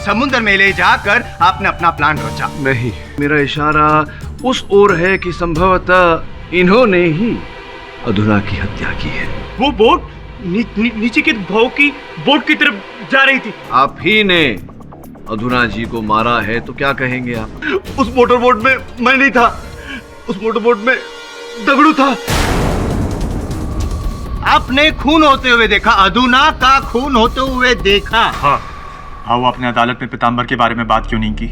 समुद्र में ले जाकर आपने अपना प्लान रचा। नहीं, मेरा इशारा उस ओर है कि संभवतः इन्होंने ही अधुना की हत्या की है। वो बोट नीचे के भाव की बोट की तरफ जा रही थी। आप ही ने अधुना जी को मारा है तो क्या कहेंगे आप? उस मोटर बोट में मैं नहीं था, उस मोटर बोट में दगड़ू था। आपने खून होते हुए देखा, अधुना का खून होते हुए देखा। हाँ, वो आपने अदालत में पीताम्बर के बारे में बात क्यों नहीं की?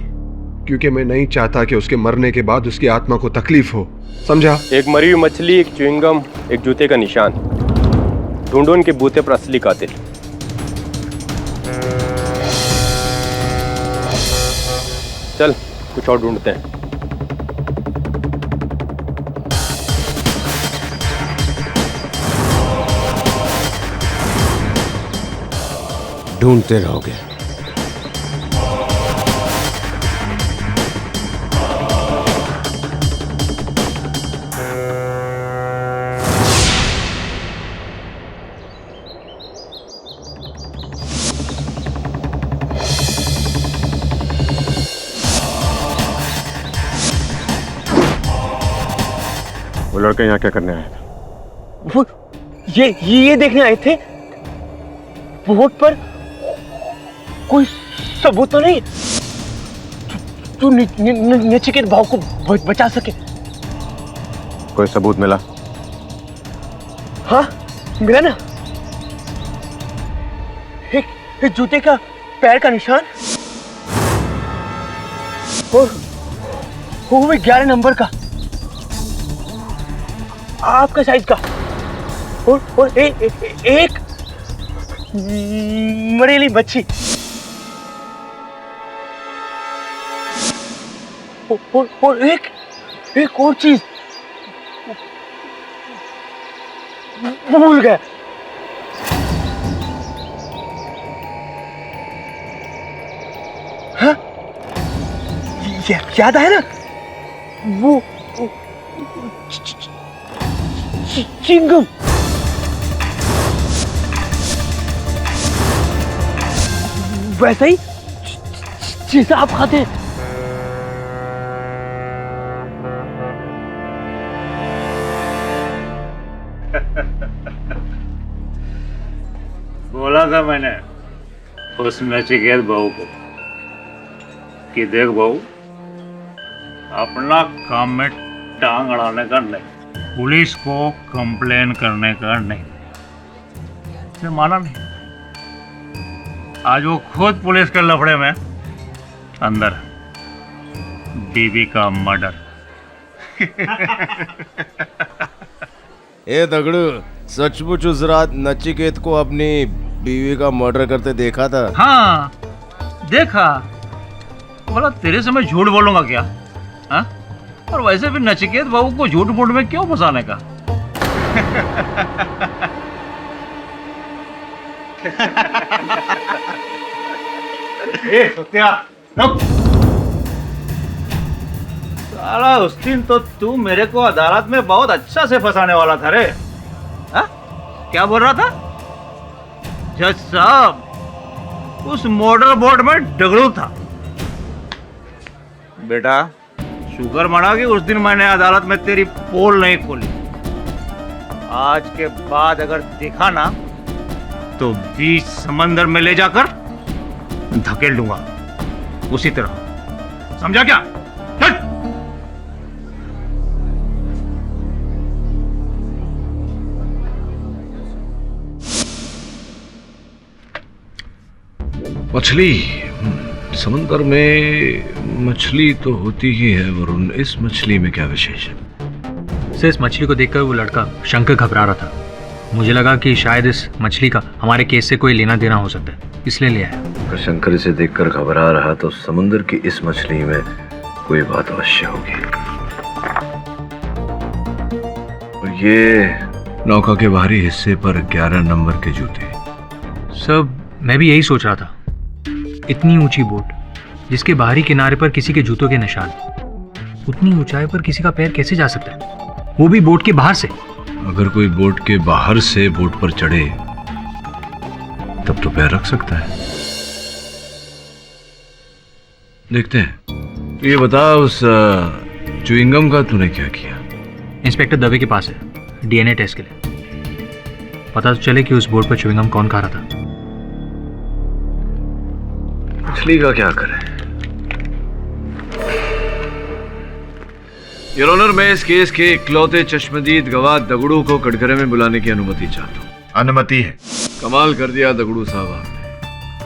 क्योंकि मैं नहीं चाहता कि उसके मरने के बाद उसकी आत्मा को तकलीफ हो, समझा? एक मरी हुई मछली, एक च्युइंगम, एक जूते का निशान। ढूंढो उनके बूते पर असली कातिल। चल कुछ और ढूंढते हैं। ढूंढते रहोगे। वो लड़का यहाँ क्या करने आया था? वो ये देखने आए थे बोट पर कोई सबूत तो नहीं जो नचिकेत भाव को बचा सके। कोई सबूत मिला? हाँ मिला ना, एक जूते का पैर का निशान और वो भी 11 नंबर का, आपका साइज का, और एक मरेली मच्छी और एक और चीज भूल गया। हाँ याद आया ना, वो चिंगम। वैसे ही जैसा आप खाते हैं। बोला था मैंने उस नचिकेत बहू को कि देख बहू, अपना काम में टांग अड़ाने का नहीं, पुलिस को कंप्लेन करने का नहीं। उसने माना नहीं। आज वो खुद पुलिस के लफड़े में अंदर, बीवी का मर्डर। ए दगड़ू, सचमुच उस रात नचिकेत को अपनी बीवी का मर्डर करते देखा था? हाँ देखा। बोला तेरे से मैं झूठ बोलूंगा क्या? हाँ? और वैसे भी नचिकेत बाबू को झूठ मूठ में क्यों फंसाने का? साला उस दिन तो तू मेरे को अदालत में बहुत अच्छा से फंसाने वाला था रे। हा? क्या बोल रहा था? जज साहब, उस मोटर बोट में डगड़ू था। बेटा शुक्र मना कि उस दिन मैंने अदालत में तेरी पोल नहीं खोली। आज के बाद अगर देखा ना तो बीच समंदर में ले जाकर धकेल दूंगा, उसी तरह। समझा क्या? चल। मछली, समुद्र में मछली तो होती ही है वरुण, इस मछली में क्या विशेष है? सर, इस मछली को देखकर वो लड़का शंकर घबरा रहा था। मुझे लगा कि शायद इस मछली का हमारे केस से कोई लेना देना हो सकता है, इसलिए ले आया। अगर शंकर इसे देखकर घबरा रहा तो समुद्र की इस मछली में कोई बात अवश्य होगी। और ये नौका के बाहरी हिस्से पर 11 नंबर के जूते। सब मैं भी यही सोच रहा था। इतनी ऊंची बोट जिसके बाहरी किनारे पर किसी के जूतों के निशान, उतनी ऊंचाई पर किसी का पैर कैसे जा सकता है, वो भी बोट के बाहर से? अगर कोई बोट के बाहर से बोट पर चढ़े तब तो पैर रख सकता है। देखते हैं। तो ये बता, उस च्युइंगम का तूने क्या किया? इंस्पेक्टर दवे के पास है डीएनए टेस्ट के लिए। पता तो चले कि उस बोर्ड पर च्युइंगम कौन खा रहा था। मछली का क्या करें? योर ऑनर, मैं इस केस के इकलौते चश्मदीद गवाह दगड़ू को कटघरे में बुलाने की अनुमति चाहता हूँ। अनुमति है। कमाल कर दिया दगड़ू साहब आपने।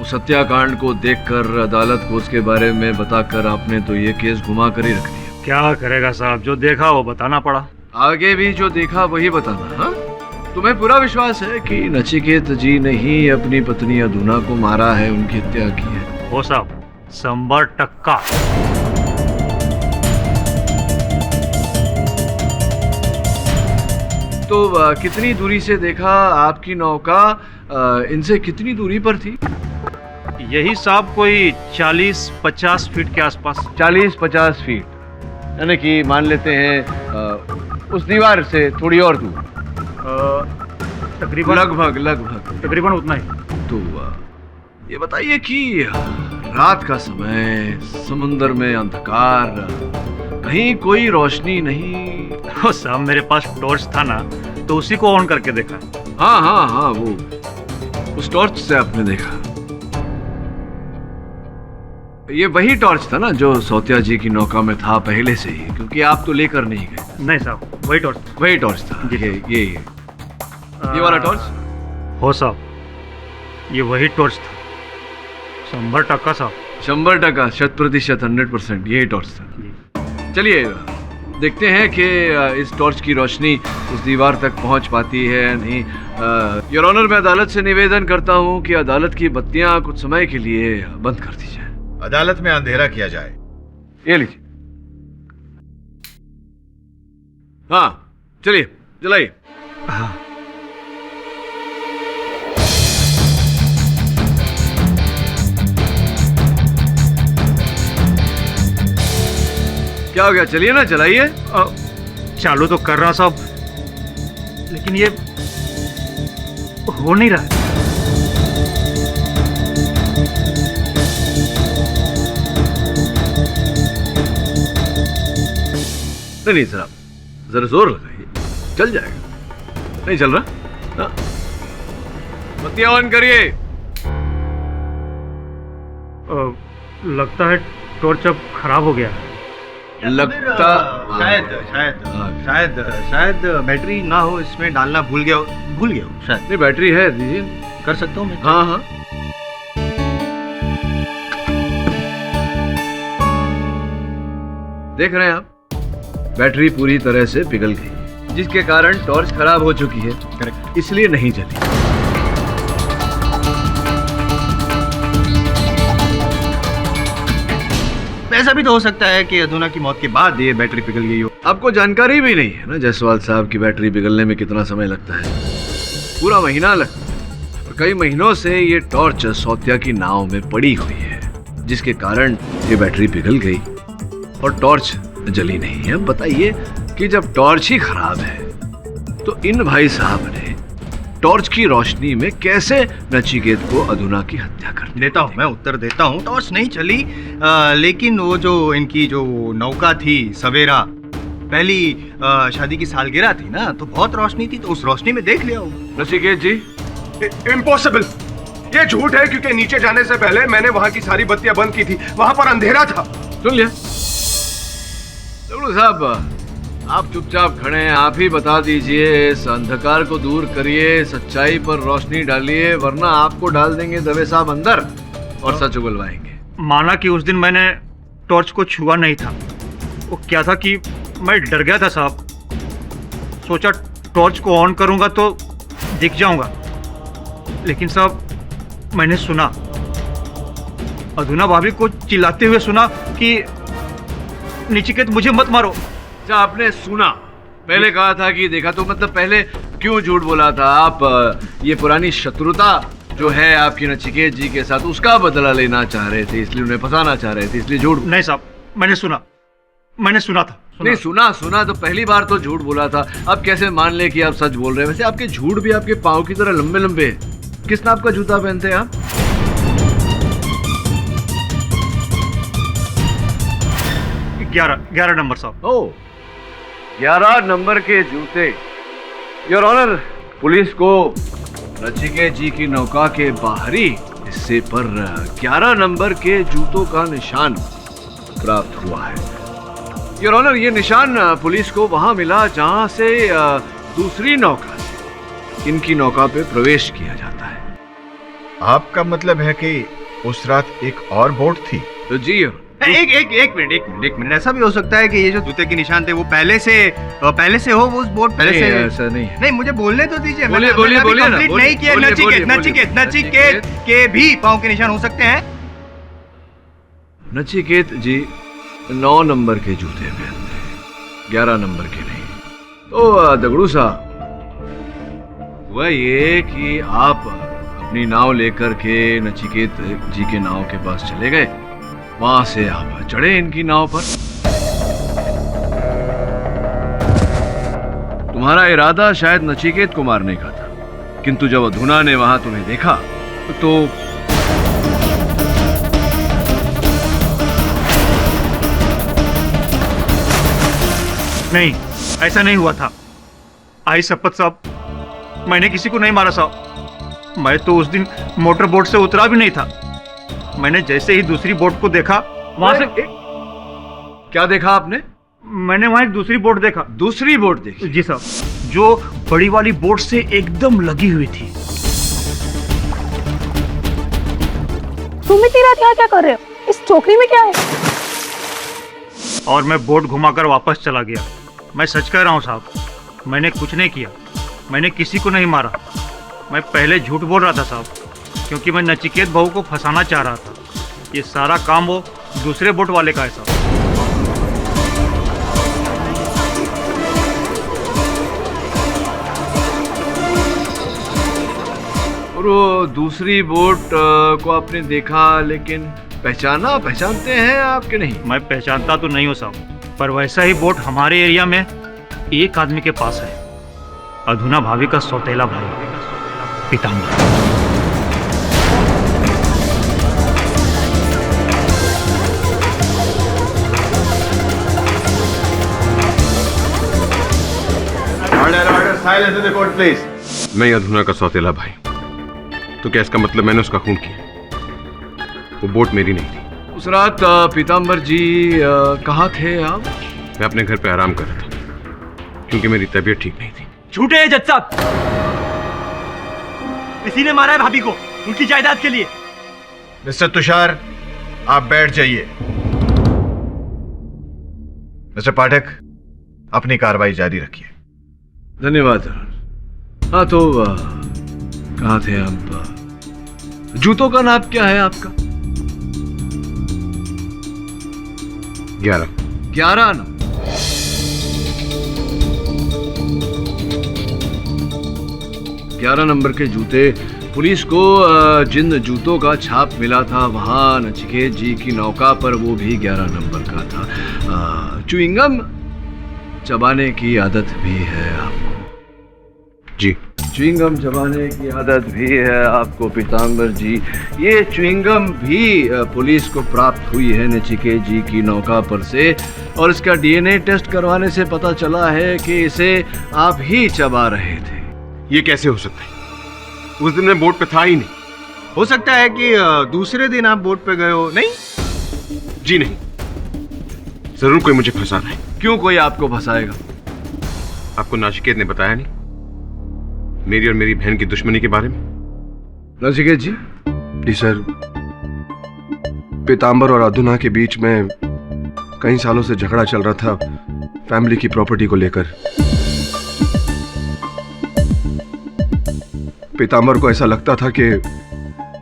उस हत्याकांड को देखकर, अदालत को उसके बारे में बताकर आपने तो ये केस घुमा कर ही रख दिया। क्या करेगा साहब, जो देखा वो बताना पड़ा। आगे भी जो देखा वही बताना। हाँ, तुम्हें पूरा विश्वास है कि नचिकेत जी ने ही अपनी पत्नी अधूना को मारा है, उनकी हत्या की है? हो साहब, 100%। तो कितनी दूरी से देखा? आपकी नौका इनसे कितनी दूरी पर थी? यही साहब कोई 40-50 फीट के आसपास। 40-50 फीट, यानी कि मान लेते हैं उस दीवार से थोड़ी और दूर। तकरीबन लगभग उतना ही। तो ये बताइए कि रात का समय, समुंदर में अंधकार, कहीं कोई रोशनी नहीं? हो साहब, मेरे पास टॉर्च था ना, तो उसी को ऑन करके देखा। हाँ, वो उस टॉर्च से आपने देखा। ये वही टॉर्च था ना जो सौतिया जी की नौका में था पहले से ही, क्योंकि आप तो लेकर नहीं गए। नहीं साहब, वही टॉर्च था। ये वाला टॉर्च? हो साहब, ये वही टॉर्च था। 100% साहब। 100%, 100%, 100%, यही टॉर्च था। चलिए देखते हैं कि इस टॉर्च की रोशनी उस दीवार तक पहुंच पाती है या नहीं। योर ऑनर, मैं अदालत से निवेदन करता हूं कि अदालत की बत्तियां कुछ समय के लिए बंद कर दी जाए। अदालत में अंधेरा किया जाए। ये लीजिए। हाँ, चलिए जलाइए। क्या हो गया? चलिए ना, चलाइए। चालू तो कर रहा साहब, लेकिन ये हो नहीं रहा है। नहीं सर, आप जरा जोर लगाइए, चल जाएगा। नहीं चल रहा? बत्तियां ऑन करिए। लगता है टॉर्च अब खराब हो गया। लगता शायद बैटरी ना हो इसमें, डालना भूल गया हो शायद। नहीं, बैटरी है, दीजिए। कर सकता हूँ मैं? हाँ। देख रहे हैं आप, बैटरी पूरी तरह से पिघल गई, जिसके कारण टॉर्च खराब हो चुकी है। करेक्ट, इसलिए नहीं जली। ऐसा भी तो हो सकता है कि अधूना की मौत के बाद ये बैटरी पिघल गई हो। आपको जानकारी भी नहीं है ना जायसवाल साहब की बैटरी पिघलने में कितना समय लगता है। पूरा महीना लगता है। और कई महीनों से ये टॉर्च सौतिया की नाव में पड़ी हुई है, जिसके कारण ये बैटरी पिघल गई और टॉर्च जली नहीं है। बताइए कि जब टॉर्च ही खराब है तो इन भाई साहब ने टॉर्च की रोशनी में कैसे नचिकेत को अधूना की हत्या कर दी? देता हूँ, मैं उत्तर देता हूँ। टॉर्च नहीं चली, लेकिन वो जो इनकी जो नौका थी सवेरा, पहली शादी की सालगिरह थी ना, तो बहुत रोशनी थी, तो उस रोशनी में देख लिया हो। नचिकेत जी, इम्पॉसिबल, ये झूठ है, क्योंकि नीचे जाने से पहले मैंने वहां की सारी बत्तियां बंद की थी, वहां पर अंधेरा था। सुन लिया साहब, आप चुपचाप खड़े हैं। आप ही बता दीजिए, इस अंधकार को दूर करिए, सच्चाई पर रोशनी डालिए, वरना आपको डाल देंगे दवे साहब अंदर और सच उगलवाएंगे। माना कि उस दिन मैंने टॉर्च को छुआ नहीं था। वो क्या था कि मैं डर गया था साहब, सोचा टॉर्च को ऑन करूंगा तो दिख जाऊंगा, लेकिन साहब मैंने सुना, अधूना भाभी को चिल्लाते हुए सुना कि नचिकेत मुझे मत मारो। अच्छा, आपने सुना? पहले कहा था कि देखा, तो मतलब पहले क्यों झूठ बोला था आप? ये पुरानी शत्रुता जो है आपकी नचिकेत जी के साथ, उसका बदला लेना चाह रहे थे, इसलिए उन्हें फंसाना चाह रहे थे, इसलिए झूठ? नहीं साहब, मैंने सुना था। नहीं, सुना तो पहली बार तो झूठ बोला था, अब कैसे मान ले कि आप सच बोल रहे हैं? वैसे आपके झूठ भी आपके पाँव की तरह लंबे लंबे हैं। किस नाप का जूता पहनते हैं आप? 11 नंबर साहब। ओ 11 नंबर के जूते। योर ऑनर, पुलिस को नचिकेत जी की नौका के बाहरी हिस्से पर 11 नंबर के जूतों का निशान प्राप्त हुआ है। योर ऑनर, ये निशान पुलिस को वहां मिला जहां से दूसरी नौका से इनकी नौका पे प्रवेश किया जाता है। आपका मतलब है कि उस रात एक और बोट थी? तो जी एक मिनट, ऐसा भी हो सकता है कि ये जो जूते के निशान थे वो पहले से हो, वो उस बोट पहले से। ऐसा नहीं है। नहीं, मुझे बोलने तो दीजिए। बोलिए बोलिए बोलिए ना। नहीं किया। नचिकेत के भी पाँव के निशान हो सकते हैं। नचिकेत जी 9 नंबर के जूते पहनते हैं, 11 नंबर के नहीं। तो दगड़ू साहब, हुआ ये कि आप अपनी नाव लेकर के नचिकेत जी के नाव के पास चले गए, वहां से आप चढ़े इनकी नाव पर। तुम्हारा इरादा शायद नचिकेत को मारने का था, किंतु जब अधुना ने वहां तुम्हें देखा तो नहीं, ऐसा नहीं हुआ था। आई शपथ साहब, मैंने किसी को नहीं मारा साहब। मैं तो उस दिन मोटर बोट से उतरा भी नहीं था। मैंने जैसे ही दूसरी बोट को देखा, वहां से क्या देखा आपने? मैंने वहां एक दूसरी बोट देखा। दूसरी बोट देखी? जी साहब, जो बड़ी वाली बोट से एकदम लगी हुई थी। तुम इतनी रात यहाँ क्या कर रहे हो? इस टोकरी में क्या है? और मैं बोट घुमाकर वापस चला गया। मैं सच कह रहा हूँ साहब, मैंने कुछ नहीं किया, मैंने किसी को नहीं मारा। मैं पहले झूठ बोल रहा था साहब, क्योंकि मैं नचिकेत बहू को फंसाना चाह रहा था। ये सारा काम वो दूसरे बोट वाले का है साहब। और वो दूसरी बोट को आपने देखा, लेकिन पहचानते हैं आपके नहीं? मैं पहचानता तो नहीं हूँ साहब, पर वैसा ही बोट हमारे एरिया में एक आदमी के पास है। अधुना भाभी का सौतेला भाई पीताम्बर। Silence in the court, please. मैं अधुना का सौतेला भाई, तो क्या इसका मतलब मैंने उसका खून किया? वो बोट मेरी नहीं थी। उस रात पीताम्बर जी कहाँ थे आप? मैं अपने घर पे आराम कर रहा था, क्योंकि मेरी तबीयत ठीक नहीं थी। झूठे हैं जज साहब, इसी ने मारा है भाभी को उनकी जायदाद के लिए। मिस्टर तुषार, आप बैठ जाइए। मिस्टर पाठक, अपनी कार्रवाई जारी रखिए। धन्यवाद। हाँ, तो कहाँ थे आप? जूतों का नाप क्या है आपका? 11 ना? नंबर के जूते पुलिस को जिन जूतों का छाप मिला था वहां नचिकेत जी की नौका पर, वो भी 11 नंबर का था। च्युइंगम चबाने की आदत भी है आपको? जी। च्युइंगम चबाने की आदत भी है आपको पीताम्बर जी। ये च्युइंगम भी पुलिस को प्राप्त हुई है नचिकेत जी की नौका पर से, और इसका डीएनए टेस्ट करवाने से पता चला है कि इसे आप ही चबा रहे थे। ये कैसे हो सकता है? उस दिन मैं बोट पे था ही नहीं। हो सकता है कि दूसरे दिन आप बोट पे गए हो। नहीं जी नहीं, जरूर कोई मुझे फंसा रहा है। क्यों कोई आपको फंसाएगा? आपको नचिकेत ने बताया नहीं मेरी और मेरी बहन की दुश्मनी के बारे में? नचिकेत जी? जी सर, पीताम्बर और अधुना के बीच में कई सालों से झगड़ा चल रहा था फैमिली की प्रॉपर्टी को लेकर। पीताम्बर को ऐसा लगता था कि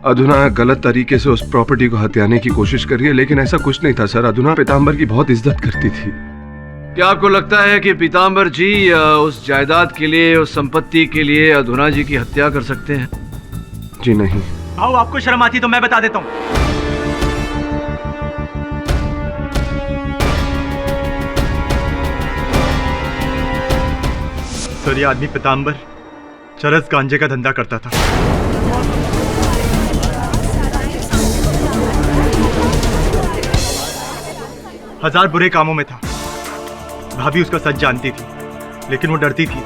अधुना गलत तरीके से उस प्रॉपर्टी को हथियाने की कोशिश कर रही है, लेकिन ऐसा कुछ नहीं था सर। अधुना पीताम्बर की बहुत इज्जत करती थी। क्या आपको लगता है कि पीताम्बर जी उस जायदाद के लिए, उस संपत्ति के लिए अधुना जी की हत्या कर सकते हैं? जी नहीं। आओ, आपको शर्म आती तो मैं बता देता हूँ। सर, ये आदमी पीताम्बर चरस गांजे का धंधा करता था। हजार बुरे कामों में था। भाभी उसका सच जानती थी, लेकिन वो डरती थी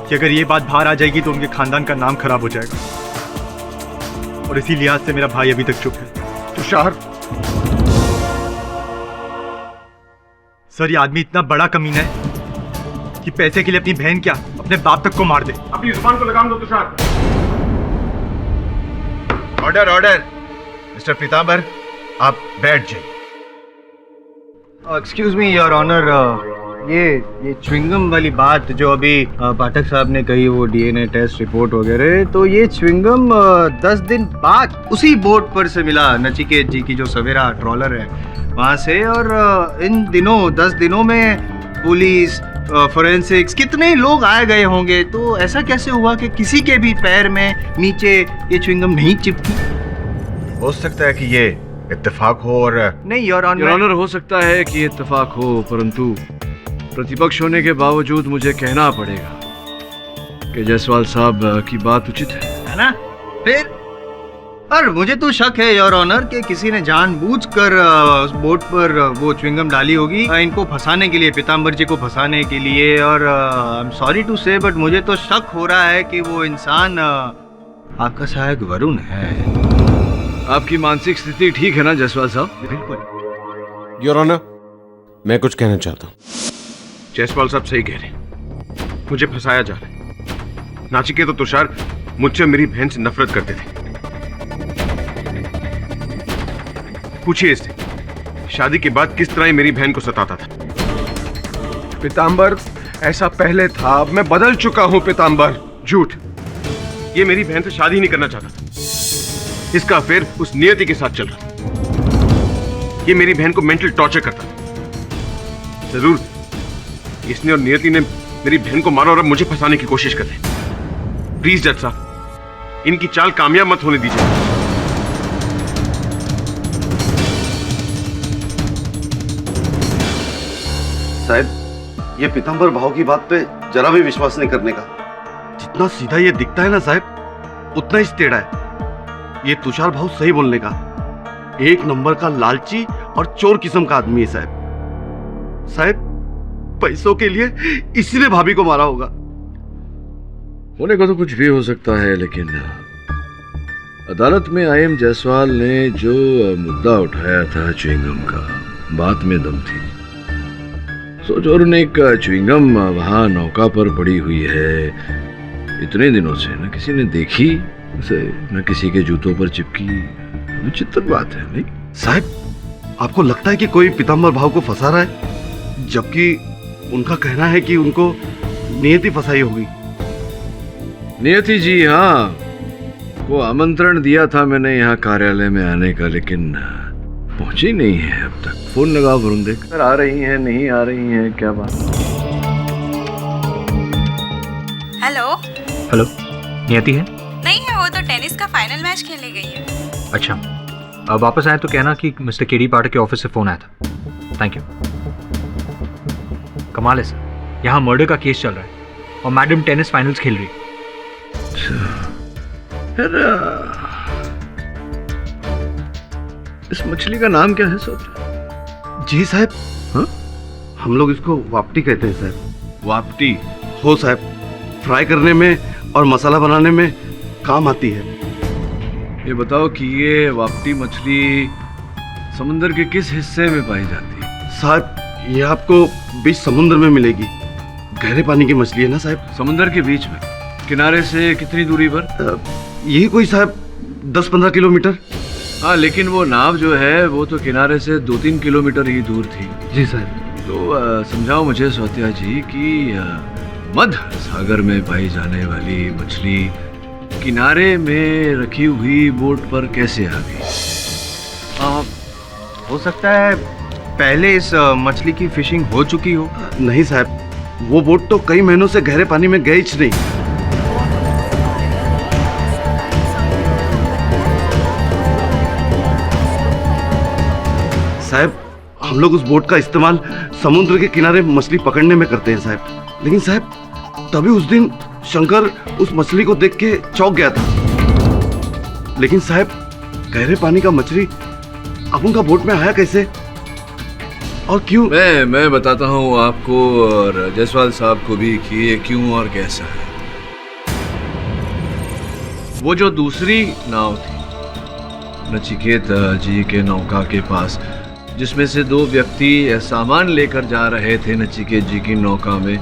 कि अगर ये बात बाहर आ जाएगी तो उनके खानदान का नाम खराब हो जाएगा, और इसी लिहाज से मेरा भाई अभी तक चुप है। तुषार, सर, ये आदमी इतना बड़ा कमीना है कि पैसे के लिए अपनी बहन क्या, अपने बाप तक को मार दे। अपनी जुबान को लगाम दो Tushar. Order order. Mister Pitambar, आप बैठ जाइए। एक्सक्यूज मी योर ऑनर, ये च्युइंगम वाली बात जो अभी पाठक साहब ने कही, वो डीएनए टेस्ट रिपोर्ट वगैरह, तो ये च्युइंगम 10 दिन बाद उसी बोट पर से मिला, नचिकेत जी की जो सवेरा ट्रॉलर है वहाँ से। और इन दिनों 10 दिनों में पुलिस, फोरेंसिक्स, कितने लोग आए गए होंगे, तो ऐसा कैसे हुआ कि किसी के भी पैर में नीचे ये च्युइंगम नहीं चिपकी? हो सकता है कि ये इत्तेफाक हो और नहीं योर ऑनर, हो सकता है कि इत्तेफाक हो, परंतु प्रतिपक्ष होने के बावजूद मुझे कहना पड़ेगा कि जायसवाल साहब की बात उचित है ना? फिर और मुझे तो शक है योर ऑनर कि किसी ने जानबूझकर उस बोट पर वो च्युइंगम डाली होगी इनको फंसाने के लिए, पीतांबर जी को फंसाने के लिए। और आई एम सॉरी टू से, बट मुझे तो शक हो रहा है कि वो इंसान आपका सहायक वरुण है। आपकी मानसिक स्थिति ठीक है ना जायसवाल साहब? बिल्कुल योर ऑनर, मैं कुछ कहना चाहता हूँ। जायसवाल साहब सही कह रहे हैं, मुझे फंसाया जा रहा है। नाचिकेत तो तुषार मुझसे मेरी बहन से नफरत करते थे। पूछिए इससे, शादी के बाद किस तरह ये मेरी बहन को सताता था। पीतांबर, ऐसा पहले था, अब मैं बदल चुका हूं पीतांबर। झूठ। ये मेरी बहन से शादी नहीं करना चाहता था। इसका अफेयर उस नियति के साथ चल रहा था। ये मेरी बहन को मेंटल टॉर्चर करता था। जरूर इसने और नियति ने मेरी बहन को मारा और अब मुझे फंसाने की कोशिश कर रहे हैं। प्लीज जज साहब, इनकी चाल कामयाब मत होने दीजिए। साहब, ये पीतांबर भाव की बात पे जरा भी विश्वास नहीं करने का। जितना सीधा ये दिखता है ना साहब, उतना ही टेढ़ा है। ये तुषार भाव सही बोलने का, एक नंबर का लालची और चोर किस्म का आदमी है साहब। साहब, पैसों के लिए इसी ने भाभी को मारा होगा। होने को तो कुछ भी हो सकता है, लेकिन अदालत में आईएम जायसवाल ने जो मुद्दा उठाया था च्युइंगम का, बात में दम थी। सोचो, और एक च्युइंगम वहां नौका पर पड़ी हुई है इतने दिनों से, न किसी ने देखी उसे, न किसी के जूतों पर चिपकी। विचित्र बात है नहीं साहब? आपको लगता है कि कोई पीतांबर भाव को फंसा रहा है, जबकि उनका कहना है कि उनको नियति फंसाई होगी। नियति जी, हाँ, वो आमंत्रण दिया था मैंने यहाँ कार्यालय में आने का, लेकिन पहुंची नहीं है अब तक। फोन लगा वरुण, देख आ रही हैं नहीं आ रही हैं, क्या बात? हेलो हेलो, नियति है? नहीं है, वो तो टेनिस का फाइनल मैच खेलने गई है। अच्छा, अब वापस आए तो कहना कि मिस्टर केडी पाठक के ऑफिस से फोन आया था। Thank you. कमाल है सर, यहाँ मर्डर का केस चल रहा है और मैडम टेनिस फाइनल्स खेल रही है। इस मछली का नाम क्या है सोच? जी साहब, हाँ? हम लोग इसको वापटी कहते हैं साहब। वापटी? हो साहब, फ्राई करने में और मसाला बनाने में काम आती है। ये बताओ कि ये वापटी मछली समुद्र के किस हिस्से में पाई जाती है? साहब, ये आपको बीच समुद्र में मिलेगी। गहरे पानी की मछली है ना साहब। समुद्र के बीच में? किनारे से कितनी दूरी पर? यही कोई साहब 10-15 किलोमीटर। हाँ, लेकिन वो नाव जो है वो तो किनारे से 2-3 किलोमीटर ही दूर थी। जी साहब। तो समझाओ मुझे सौतिया जी कि मध्य सागर में पाई जाने वाली मछली किनारे में रखी हुई बोट पर कैसे आ गई? हो सकता है पहले इस मछली की फिशिंग हो चुकी हो। नहीं साहब, वो बोट तो कई महीनों से गहरे पानी में गई नहीं। साहब, हम लोग उस बोट का इस्तेमाल समुद्र के किनारे मछली पकड़ने में करते हैं साहब। लेकिन साहब, तभी उस दिन शंकर उस मछली को देख के चौंक गया था। लेकिन साहब, गहरे पानी का मछली अब उनका बोट में आया कैसे? और क्यों? मैं बताता हूँ आपको और जायसवाल साहब को भी कि ये क्यों और कैसा है। वो जो दूसरी नाव थी नचिकेत जी के नौका के पास, जिसमें से 2 व्यक्ति सामान लेकर जा रहे थे नचिकेत जी की नौका में,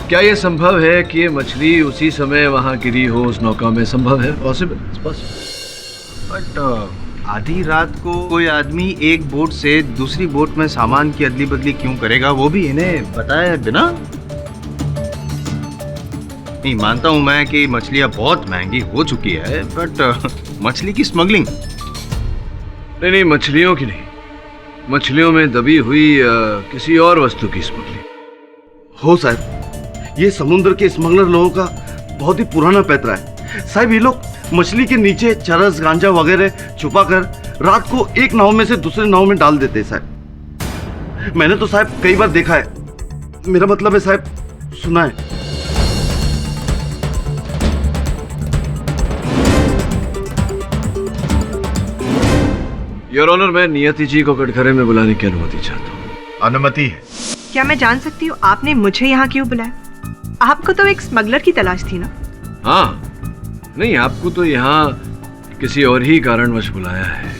क्या ये संभव है कि ये मछली उसी समय वहां गिरी हो उस नौका में? संभव है, पॉसिबल। बट आधी रात को कोई आदमी एक बोट से दूसरी बोट में सामान की अदली बदली क्यों करेगा, वो भी इन्हें बताए बिना? नहीं, मानता हूं मैं कि मछलियां बहुत महंगी हो चुकी है, बट मछली की स्मगलिंग? नहीं, मछलियों की नहीं, मछलियों में दबी हुई किसी और वस्तु की स्मगलिंग हो साहब। ये समुद्र के स्मगलर लोगों का बहुत ही पुराना पैतरा है साहब। ये लोग मछली के नीचे चरस गांजा वगैरह छुपा कर रात को एक नाव में से दूसरे नाव में डाल देते हैं साहब। मैंने तो साहब कई बार देखा है, मेरा मतलब है साहब सुना है। योर ऑनर, मैं नियति जी को कटघरे में बुलाने की अनुमति चाहता हूँ। अनुमति है। क्या मैं जान सकती हूँ आपने मुझे यहाँ क्यों बुलाया? आपको तो एक स्मगलर की तलाश थी ना? हाँ, नहीं, आपको तो यहाँ किसी और ही कारणवश बुलाया है,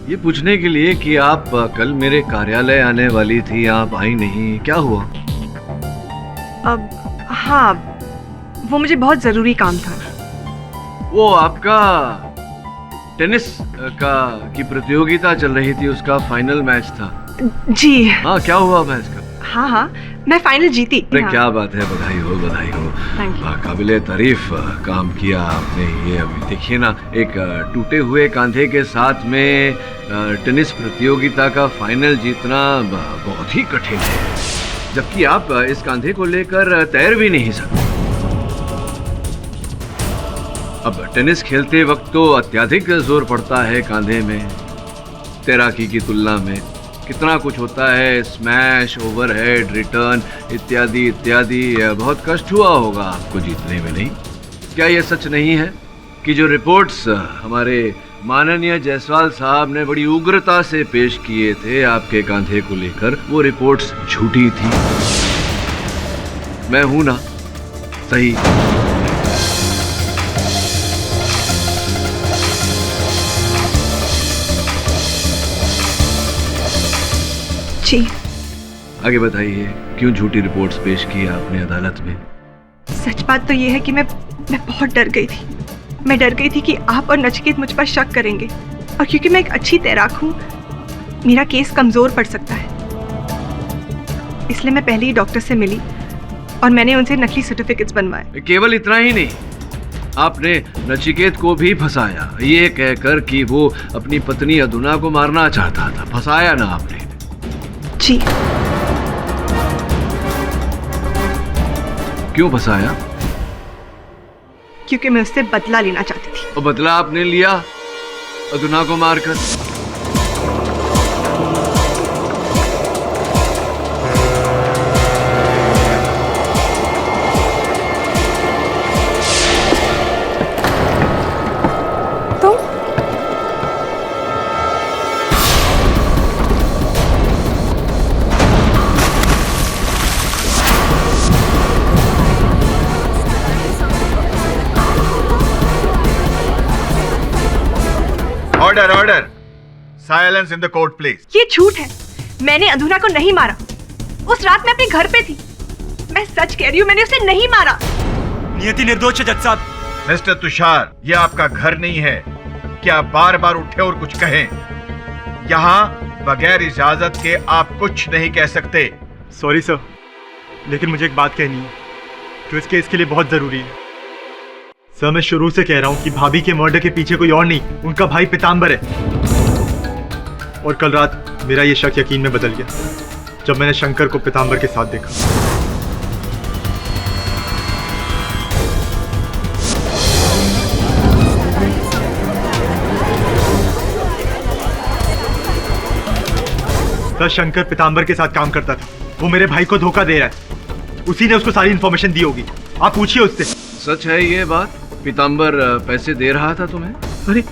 ये पूछने के लिए कि आप कल मेरे कार्यालय आने वाली थी, आप आई नहीं, क्या हुआ? अब हाँ, वो मुझे बहुत जरूरी काम था। वो आपका टेनिस की प्रतियोगिता चल रही थी, उसका फाइनल मैच था। जी हाँ, क्या हुआ मैच का? हाँ, मैं फाइनल जीती। अरे क्या बात है, बधाई हो, बधाई हो। काबिले तारीफ काम किया आपने। ये अभी देखिए ना, एक टूटे हुए कांधे के साथ में टेनिस प्रतियोगिता का फाइनल जीतना बहुत ही कठिन है, जबकि आप इस कांधे को लेकर तैर भी नहीं सकते। अब टेनिस खेलते वक्त तो अत्यधिक जोर पड़ता है कांधे में, तैराकी की तुलना में कितना कुछ होता है, स्मैश, ओवरहेड, रिटर्न इत्यादि इत्यादि। बहुत कष्ट हुआ होगा आपको जीतने में, नहीं? क्या यह सच नहीं है कि जो रिपोर्ट्स हमारे माननीय जायसवाल साहब ने बड़ी उग्रता से पेश किए थे आपके कांधे को लेकर, वो रिपोर्ट्स झूठी थी? मैं हूं ना सही? जी आगे बताइए, क्यों झूठी रिपोर्ट्स पेश की आपने अदालत में? सच बात तो ये है कि मैं बहुत डर गई थी। मैं डर गई थी कि आप और नचिकेत मुझ पर शक करेंगे, और क्योंकि मैं एक अच्छी तैराक हूँ, मेरा केस कमजोर पड़ सकता है। इसलिए मैं पहले ही डॉक्टर से मिली और मैंने उनसे नकली सर्टिफिकेट्स बनवाए। केवल इतना ही नहीं, आपने नचिकेत को भी फंसाया, ये कहकर कि वो अपनी पत्नी अधुना को मारना चाहता था। फंसाया ना आपने? जी। क्यों फंसाया? क्योंकि मैं उससे बदला लेना चाहती थी। और बदला आपने लिया अधुना को मारकर? Order order, silence in the court please. ये झूठ है, मैंने अधुना को नहीं मारा। उस रात मैं अपने घर पे थी। मैं सच कह रही हूँ, मैंने उसे नहीं मारा। नियति निर्दोष है जज साहब। मिस्टर तुषार, ये आपका घर नहीं है कि आप बार बार उठे और कुछ कहें। यहाँ बगैर इजाजत के आप कुछ नहीं कह सकते। सॉरी सर, लेकिन मुझे एक बात कहनी है जो इस केस के लिए बहुत जरूरी है। सर, मैं शुरू से कह रहा हूं कि भाभी के मर्डर के पीछे कोई और नहीं, उनका भाई पीतांबर है। और कल रात मेरा ये शक यकीन में बदल गया जब मैंने शंकर को पीतांबर के साथ देखा। सर, शंकर पीतांबर के साथ काम करता था। वो मेरे भाई को धोखा दे रहा है। उसी ने उसको सारी इन्फॉर्मेशन दी होगी। आप पूछिए उससे। सच है ये बात? पीतांबर पैसे दे रहा था तुम्हें? अरे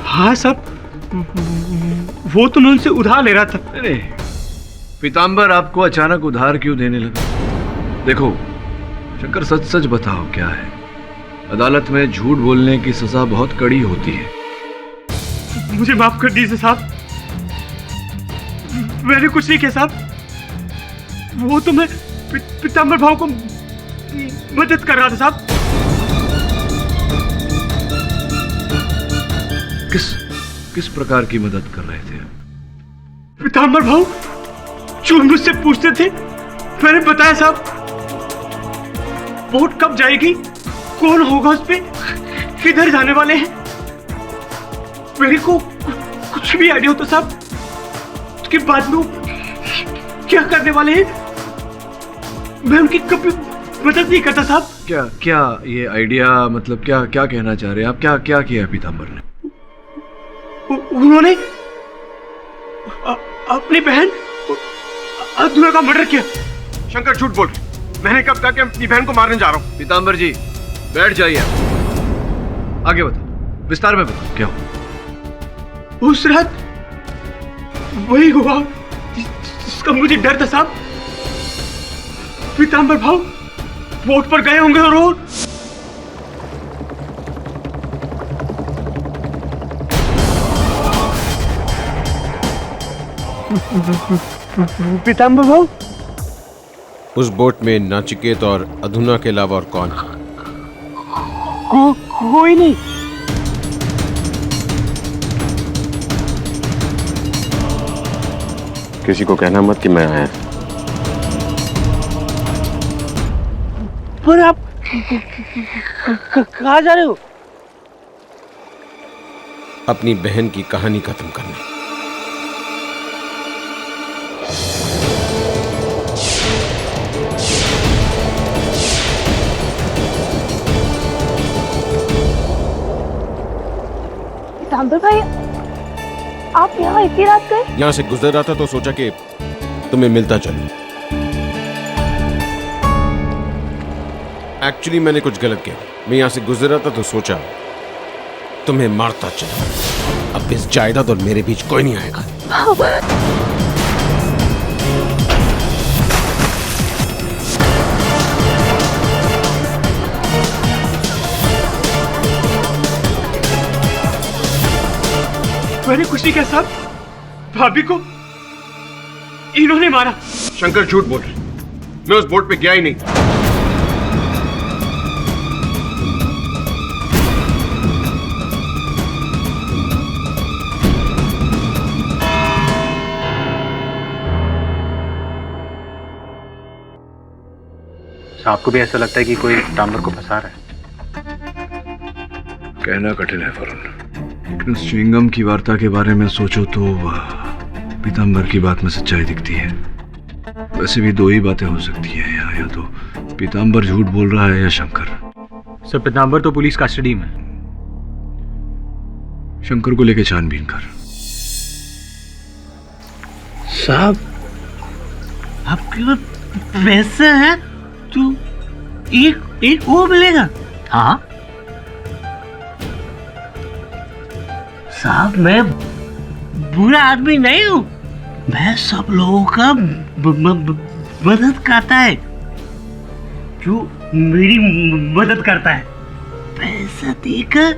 हाँ साहब, वो तो मैं उनसे उधार ले रहा था। नहीं, पीताम्बर आपको अचानक उधार क्यों देने लगा? देखो शंकर, सच सच बताओ क्या है। अदालत में झूठ बोलने की सजा बहुत कड़ी होती है। मुझे माफ कर दीजिए साहब, मैंने कुछ नहीं किया साहब। वो तो मैं पीताम्बर भाव को मदद कर रहा था साहब। किस प्रकार की मदद कर रहे थे? पीताम्बर भाव जो मुझसे पूछते थे मैंने बताया साहब। बोट कब जाएगी, कौन होगा उस पे, किधर जाने वाले हैं, मेरे को कुछ भी आइडिया होता साहब। उसके बाद में क्या करने वाले हैं मैं उनकी कभी मदद नहीं करता साहब। क्या ये आइडिया, मतलब क्या कहना चाह रहे हैं आप? क्या किया पीताम्बर ने? उन्होंने अपनी बहन अधूरा का मर्डर किया। शंकर झूठ बोल रहे। मैंने कब कहा कि अपनी बहन को मारने जा रहा हूं? पीताम्बर जी बैठ जाइए, आगे बताओ, विस्तार में बताओ क्या हुआ। उस रात वही हुआ जिसका मुझे डर था साहब। पीताम्बर भाव बोट पर गए होंगे और पीताम्बर भाव उस बोट में नाचिकेत और अधुना के अलावा और कौन? कोई नहीं। किसी को कहना मत कि मैं आया। पर आप कहाँ जा रहे हो? अपनी बहन की कहानी खत्म करने। पीताम्बर भाई, आप यहाँ इतनी रात गए? यहां से गुजर रहा था तो सोचा कि तुम्हें मिलता चलूं। एक्चुअली मैंने कुछ गलत किया। मैं यहां से गुजर रहा था तो सोचा तुम्हें मारता चलूं। अब इस जायदाद और मेरे बीच कोई नहीं आएगा। मैंने कुछ नहीं किया साहब। भाभी को इन्होंने मारा। शंकर झूठ बोल रहे। मैं उस बोट पे गया ही नहीं। आपको भी ऐसा लगता है कि कोई पीताम्बर को फंसा रहा है? कहना कठिन है वरुण, लेकिन उस च्युइंगम की वार्ता के बारे में सोचो तो पीताम्बर की बात में सच्चाई दिखती है। वैसे भी दो ही बातें हो सकती है, या तो पीताम्बर झूठ बोल रहा है या शंकर। सर, पीताम्बर तो पुलिस कस्टडी में। शंकर को लेके छानबीन कर। साहब, आपके पास पैसे हैं तो एक वो मिलेगा। हाँ साहब, मैं बुरा आदमी नहीं हूँ। मैं सब लोगों का मदद करता है जो मेरी मदद करता है। पैसा देकर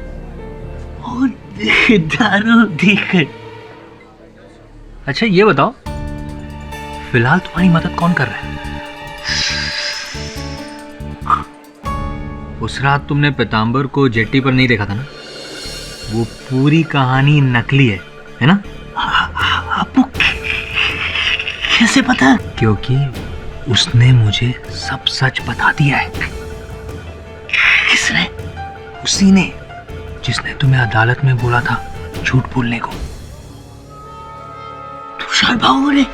और दारू देकर। अच्छा ये बताओ, फिलहाल तुम्हारी मदद कौन कर रहा है? उस रात तुमने पीताम्बर को जेट्टी पर नहीं देखा था ना? वो पूरी कहानी नकली है ना? आपको कैसे पता? क्योंकि उसने मुझे सब सच बता दिया है। किसने? उसी ने जिसने तुम्हें अदालत में बोला था झूठ बोलने को। तुषार भाऊ ने?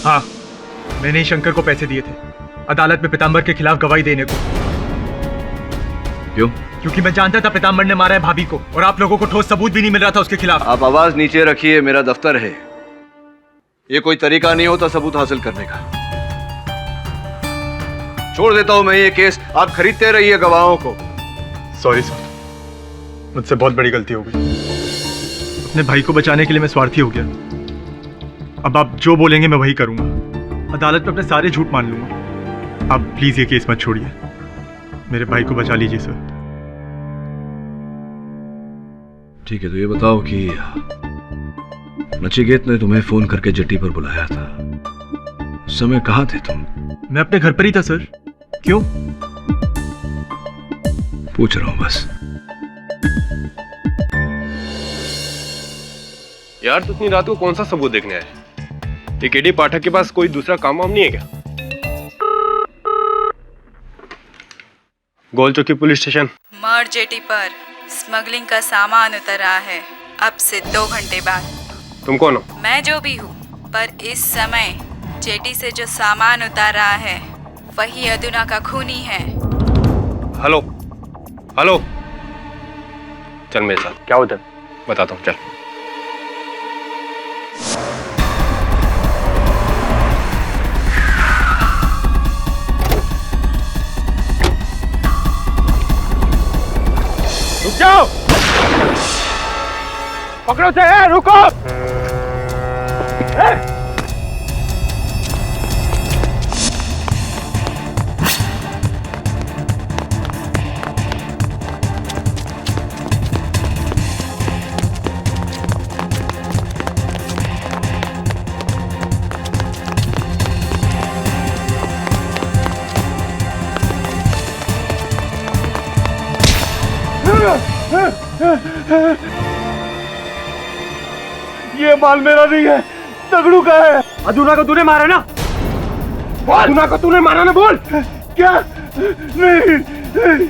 हाँ, मैंने ही शंकर को पैसे दिए थे अदालत में पीताम्बर के खिलाफ गवाही देने को। क्यों? क्योंकि मैं जानता था पीताम्बर ने मारा है भाभी को, और आप लोगों को ठोस सबूत भी नहीं मिल रहा था उसके खिलाफ। आप आवाज नीचे रखिए, मेरा दफ्तर है। ये कोई तरीका नहीं होता सबूत हासिल करने का। छोड़ देता हूं मैं ये केस, आप खरीदते रहिए गवाहों को। सॉरी सर, मुझसे बहुत बड़ी गलती हो गई। अपने भाई को बचाने के लिए मैं स्वार्थी हो गया। अब आप जो बोलेंगे मैं वही करूंगा। अदालत में अपने सारे झूठ मान लूंगा। आप प्लीज ये केस मत छोड़िए। मेरे भाई को बचा लीजिए सर। ठीक है, तो ये बताओ कि नचिकेत ने तुम्हें फोन करके जेटी पर बुलाया था, उस समय कहाँ थे तुम? मैं अपने घर पर ही था सर। क्यों? पूछ रहा हूं बस। यार तू इतनी रात को कौन सा सबूत देखने आया? केडी पाठक के पास कोई दूसरा काम वाम नहीं है क्या? गोल चौकी पुलिस स्टेशन। मर जेटी पर स्मगलिंग का सामान उतर रहा है अब से 2 घंटे बाद। तुम कौन हो? मैं जो भी हूँ, पर इस समय जेटी से जो सामान उतार रहा है वही अदुना का खूनी है। हेलो हेलो, चल मेरे साथ। क्या होता है बताता हूँ, चल। रुक जाओ, पकड़ो से, रुको। ये माल मेरा नहीं है, तगड़ू का है। अदुना को तूने मारा ना? अदुना को तूने मारा ना? बोल। क्या? नहीं।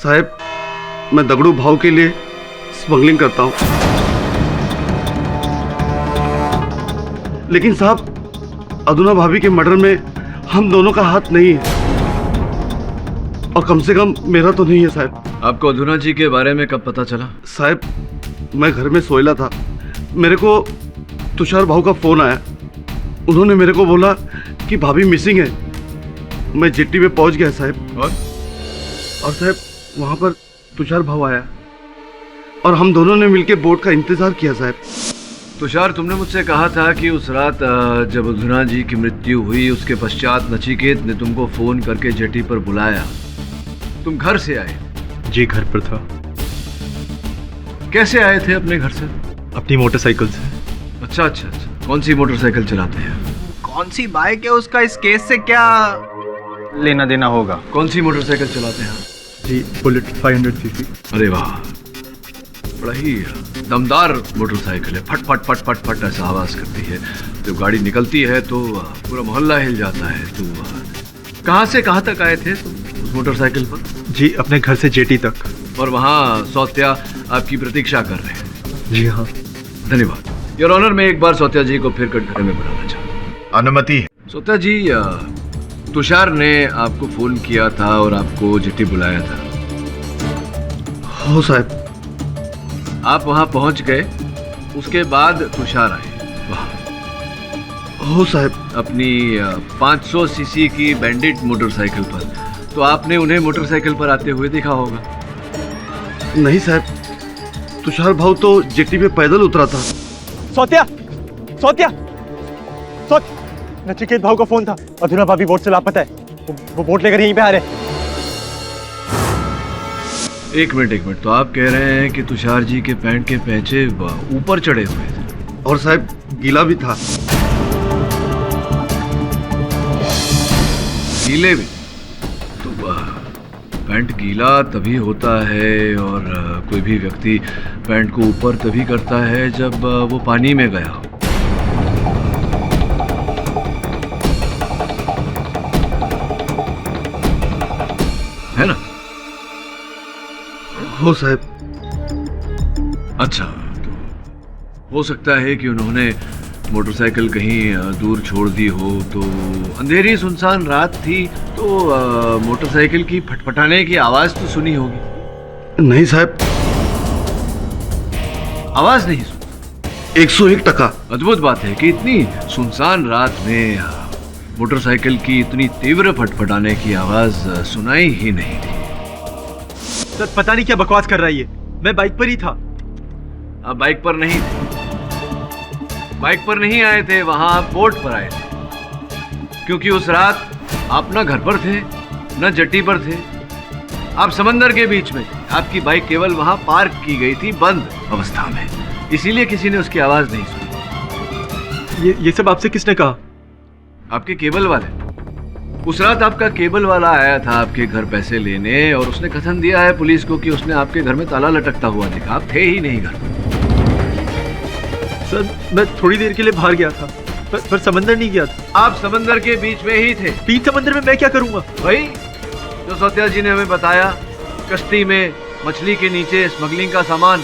साहब, मैं दगड़ू भाव के लिए स्मगलिंग करता हूं, लेकिन साहब अदुना भाभी के मर्डर में हम दोनों का हाथ नहीं है, और कम से कम मेरा तो नहीं है साहब। आपको अदुना जी के बारे में कब पता चला? साहब, मैं घर में सोया था, मेरे को तुषार भाऊ का फोन आया। उन्होंने मेरे को बोला कि भाभी मिसिंग है। मैं जेट्टी पे पहुंच गया साहब, और साहब वहां पर तुषार भाऊ आया और हम दोनों ने मिलकर बोट का इंतजार किया साहब। तुषार, तुमने मुझसे कहा था कि उस रात जब अदुना जी की मृत्यु हुई उसके पश्चात नचिकेत ने तुमको फोन करके जेटी पर बुलाया, तुम घर से आए? जी, घर पर था। कैसे आए थे अपने घर से? अपनी मोटरसाइकिल से। अच्छा अच्छा अच्छा, कौन सी मोटरसाइकिल चलाते हैं? कौन सी बाइक है, उसका इस केस से क्या लेना देना होगा? कौन सी मोटरसाइकिल चलाते हैं? जी, बुलेट 500 सीसी। अरे वाह, बड़ा ही दमदार मोटरसाइकिल है। फट फट फट फट फट ऐसा आवाज करती है। जब गाड़ी निकलती है तो पूरा मोहल्ला हिल जाता है। तो कहाँ से कहाँ तक आए थे तुम उस मोटरसाइकिल पर? जी, अपने घर से जेटी तक। और वहाँ सौत्या आपकी प्रतीक्षा कर रहे हैं? जी हाँ। धन्यवाद योर ऑनर। मैं एक बार सौत्या जी को फिर कटघरे में बुलाना चाहता हूँ। अनुमति है। सौत्या जी, तुषार ने आपको फोन किया था और आपको जेटी बुलाया था। हो साहब। आप वहां पहुंच गए, उसके बाद तुषार आए वहां। हो साहब। अपनी 500 सीसी की बैंडिट मोटरसाइकिल पर। तो आपने उन्हें मोटरसाइकिल पर आते हुए देखा होगा? नहीं साहब, तुषार भाऊ तो जेटी पे पैदल उतरा था। सौत्या, सौत्या, नचिकेत भाऊ का फोन था। अधूना भाभी बोट से लापता है। वो बोट लेकर यहीं पे आ रहे। एक मिनट। तो आप कह रहे हैं कि तुषार जी के पैंट के पैंचे ऊपर चढ़े हुए थे? और साहब गीला भी था। गीले भी? तो पैंट गीला तभी होता है और कोई भी व्यक्ति पैंट को ऊपर तभी करता है जब वो पानी में गया हो। है ना? हो साहब। अच्छा, तो हो सकता है कि उन्होंने मोटरसाइकिल कहीं दूर छोड़ दी हो। तो अंधेरी सुनसान रात थी तो मोटरसाइकिल की फटफटाने की आवाज तो सुनी होगी? नहीं साहब, आवाज नहीं सुनी? 101%। अद्भुत बात है कि इतनी सुनसान रात में मोटरसाइकिल की इतनी तीव्र फटफटाने की आवाज सुनाई ही नहीं थी। सर पता नहीं क्या बकवास कर रहा है ये। मैं बाइक पर ही था। आप बाइक पर नहीं थे, बाइक पर नहीं आए थे, वहां आप बोट पर आए थे, क्योंकि उस रात आप न घर पर थे न जेटी पर थे, आप समंदर के बीच में थे। आपकी बाइक केवल वहां पार्क की गई थी बंद अवस्था में, इसीलिए किसी ने उसकी आवाज नहीं सुनी। ये सब आपसे किसने कहा? आपके केबल वाले। उस रात आपका केबल वाला आया था आपके घर पैसे लेने, और उसने कथन दिया है पुलिस को कि उसने आपके घर में ताला लटकता हुआ देखा। आप थे ही नहीं घर पर। सर मैं थोड़ी देर के लिए बाहर गया था, पर समंदर नहीं गया था। आप समंदर के बीच में ही थे। बीच समंदर में मैं क्या करूंगा? भाई जो सौत्या जी ने हमें बताया, कश्ती में मछली के नीचे स्मगलिंग का सामान।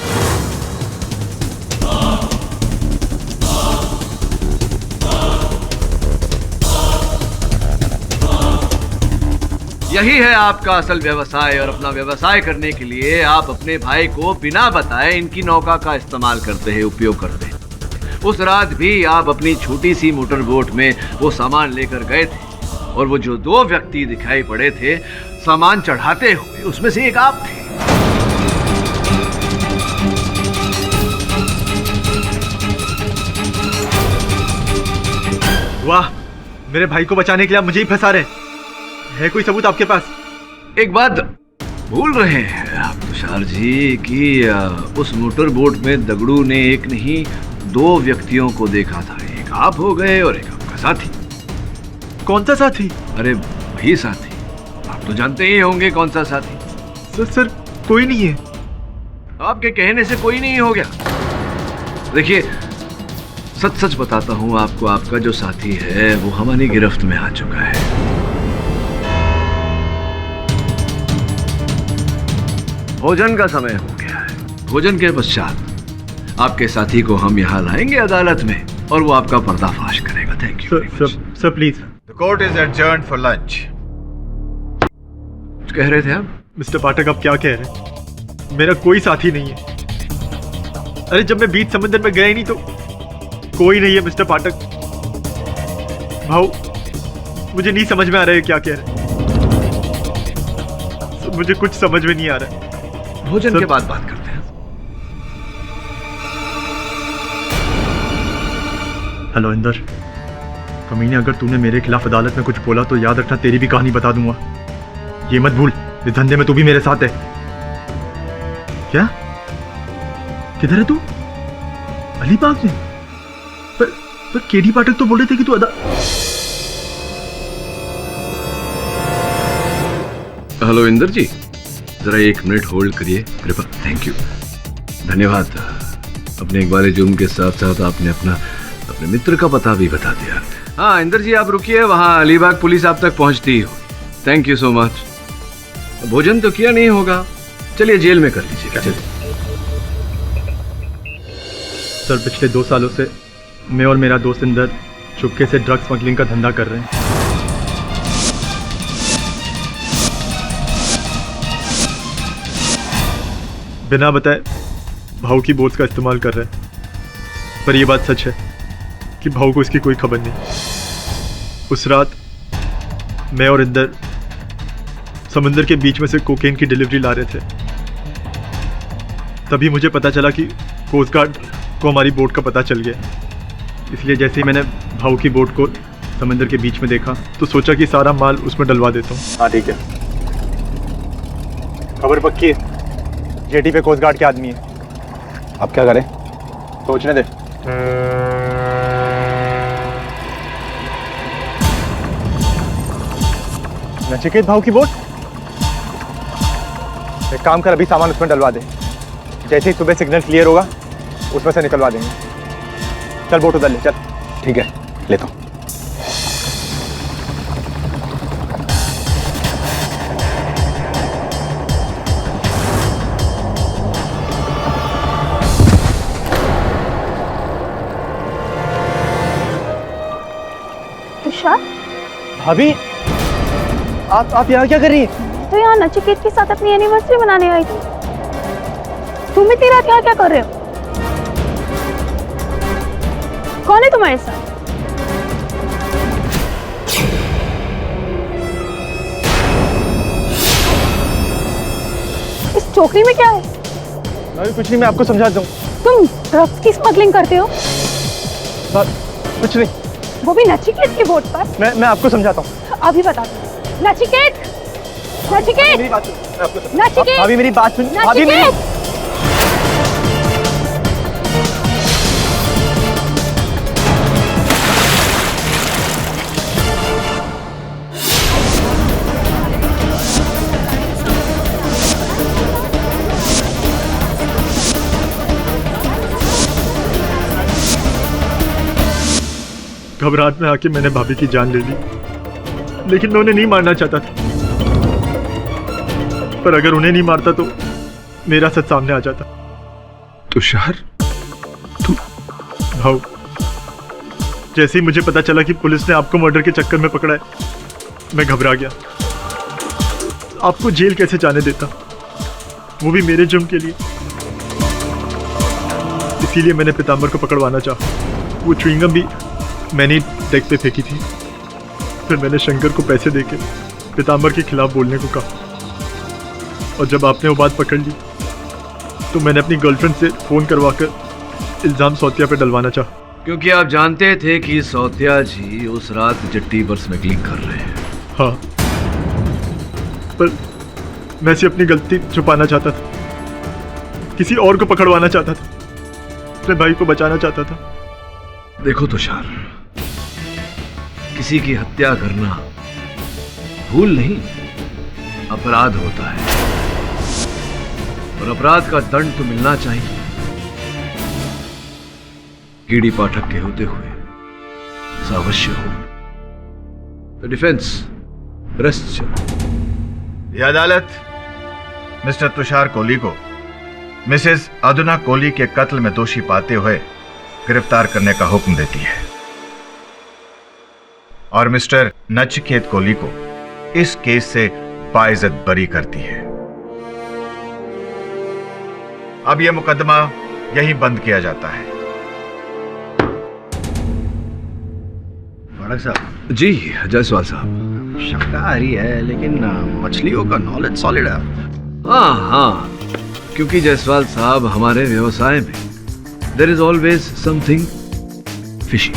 यही है आपका असल व्यवसाय, और अपना व्यवसाय करने के लिए आप अपने भाई को बिना बताए इनकी नौका का इस्तेमाल करते हैं, उपयोग करते हैं। उस रात भी आप अपनी छोटी सी मोटर बोट में वो सामान लेकर गए थे, और वो जो 2 व्यक्ति दिखाई पड़े थे सामान चढ़ाते हुए, उसमें से एक आप थे। वाह, मेरे भाई को बचाने के लिए आप मुझे ही फंसा रहे। है कोई सबूत आपके पास? एक बात भूल रहे हैं आप तुषार जी कि उस मोटर बोट में दगड़ू ने एक नहीं 2 व्यक्तियों को देखा था। एक आप हो गए और एक आपका साथी। कौन सा साथी? अरे वही साथी, आप तो जानते ही होंगे कौन सा साथी। सर कोई नहीं है। आपके कहने से कोई नहीं हो गया। देखिए सच सच बताता हूं आपको, आपका जो साथी है वो हमारी गिरफ्त में आ चुका है। भोजन का समय हो गया है। भोजन के पश्चात आपके साथी को हम यहाँ लाएंगे अदालत में, और वो आपका पर्दाफाश करेगा। Thank you. Sir please. The court is adjourned for lunch. कुछ कह रहे थे आप? मिस्टर पाठक आप क्या कह रहे हैं? मेरा कोई साथी नहीं है। अरे जब मैं बीच समंदर में गया ही नहीं तो कोई नहीं है मिस्टर पाठक। भाऊ मुझे नहीं समझ में आ रहा है क्या कह रहे हैं। मुझे कुछ समझ में नहीं आ रहा है। भोजन के बाद बात करते हैं। हेलो इंदर, कमीने अगर तूने मेरे खिलाफ अदालत में कुछ बोला तो याद रखना तेरी भी कहानी बता दूंगा। ये मत भूल, इस धंधे में तू भी मेरे साथ है। क्या? किधर है तू? अलीबाग में? पर केडी पाठक तो बोल रहे थे कि तू हेलो इंदर जी, जरा 1 मिनट होल्ड करिए कृपा। थैंक यू, धन्यवाद। अपने इकबाल जुर्म के साथ साथ आपने अपने मित्र का पता भी बता दिया। हाँ इंदर जी आप रुकिए, वहाँ अलीबाग पुलिस आप तक पहुँचती ही होगी। Thank you so much. भोजन तो किया नहीं होगा, चलिए जेल में कर लीजिएगा। चलिए। सर पिछले 2 सालों से मैं और मेरा दोस्त इंदर चुपके से ड्रग स्मगलिंग का धंधा कर रहे हैं। बिना बताए भाऊ की बोट्स का इस्तेमाल कर रहे हैं। पर यह बात सच है कि भाऊ को इसकी कोई खबर नहीं। उस रात मैं और इंदर समंदर के बीच में से कोकेन की डिलीवरी ला रहे थे। तभी मुझे पता चला कि कोस्ट गार्ड को हमारी बोट का पता चल गया। इसलिए जैसे ही मैंने भाऊ की बोट को समंदर के बीच में देखा तो सोचा कि सारा माल उसमें डलवा देता हूँ। हाँ ठीक है, खबर पक्की है। जेटी पे कोस्ट गार्ड के आदमी है। अब क्या करें? सोचने दे। नचिकेत भाव की बोट? एक काम कर, अभी सामान उसमें डलवा दे। जैसे ही सुबह सिग्नल क्लियर होगा उसमें से निकलवा देंगे। चल बोट उधर ले चल। ठीक है, लेता हूँ। तुषार, भाभी आप यहाँ क्या कर रही हैं? तो यहाँ नचिकेत के साथ अपनी एनिवर्सरी मनाने आई थी। तुम इतनी रात यहाँ क्या कर रहे हो? कौन है तुम्हारे साथ? इस टोकरी में क्या है? भाभी कुछ नहीं, मैं आपको समझाता हूँ। तुम ड्रग्स की स्मगलिंग करते हो? कुछ नहीं। वो भी नचिकेत के बोट पर? मैं आपको समझाता हूँ। अभी बता दो। नचिकेत, नचिकेत, मेरी बात सुन, मैं आपको नचिकेत, भाभी मेरी बात सुन, भाभी मेरी नचिकेत। घबराहट में आके मैंने भाभी की जान ले ली, लेकिन मैं उन्हें नहीं मारना चाहता था। पर अगर उन्हें नहीं मारता तो मेरा सच सामने आ जाता। तुषार, तू भाऊ, जैसे ही मुझे पता चला कि पुलिस ने आपको मर्डर के चक्कर में पकड़ा है, मैं घबरा गया। आपको जेल कैसे जाने देता, वो भी मेरे जुर्म के लिए। इसीलिए मैंने पीताम्बर को पकड़वाना चाहा। वो च्युइंगम भी मैंने डेक पे फेंकी थी। फिर मैंने शंकर को पैसे देके पीताम्बर के खिलाफ बोलने को कहा, और जब आपने वो बात पकड़ ली तो मैंने अपनी गर्लफ्रेंड से फोन करवाकर इल्जाम सौतिया पे डलवाना चाहा। क्योंकि आप जानते थे कि सौतिया जी उस रात जट्टी पर स्मगलिंग कर रहे हैं। हाँ, पर मैं से अपनी गलती छुपाना चाहता था, किसी और को पकड़वाना चाहता था, अपने भाई को बचाना चाहता था। देखो तुषार, किसी की हत्या करना भूल नहीं, अपराध होता है, और अपराध का दंड तो मिलना चाहिए। कीड़ी पाठक के होते हुए ऐसा अवश्य हो। तो डिफेंस रेस्ट। यह अदालत मिस्टर तुषार कोहली को मिसेस अदुना कोहली के कत्ल में दोषी पाते हुए गिरफ्तार करने का हुक्म देती है, और मिस्टर नचिकेत कोहली को इस केस से बाइज्जत बरी करती है। अब यह मुकदमा यहीं बंद किया जाता है। पाठक साहब। जी जायसवाल साहब। शंका आ रही है, लेकिन मछलियों का नॉलेज सॉलिड है। हाँ, क्योंकि जायसवाल साहब हमारे व्यवसाय में there is always something fishy.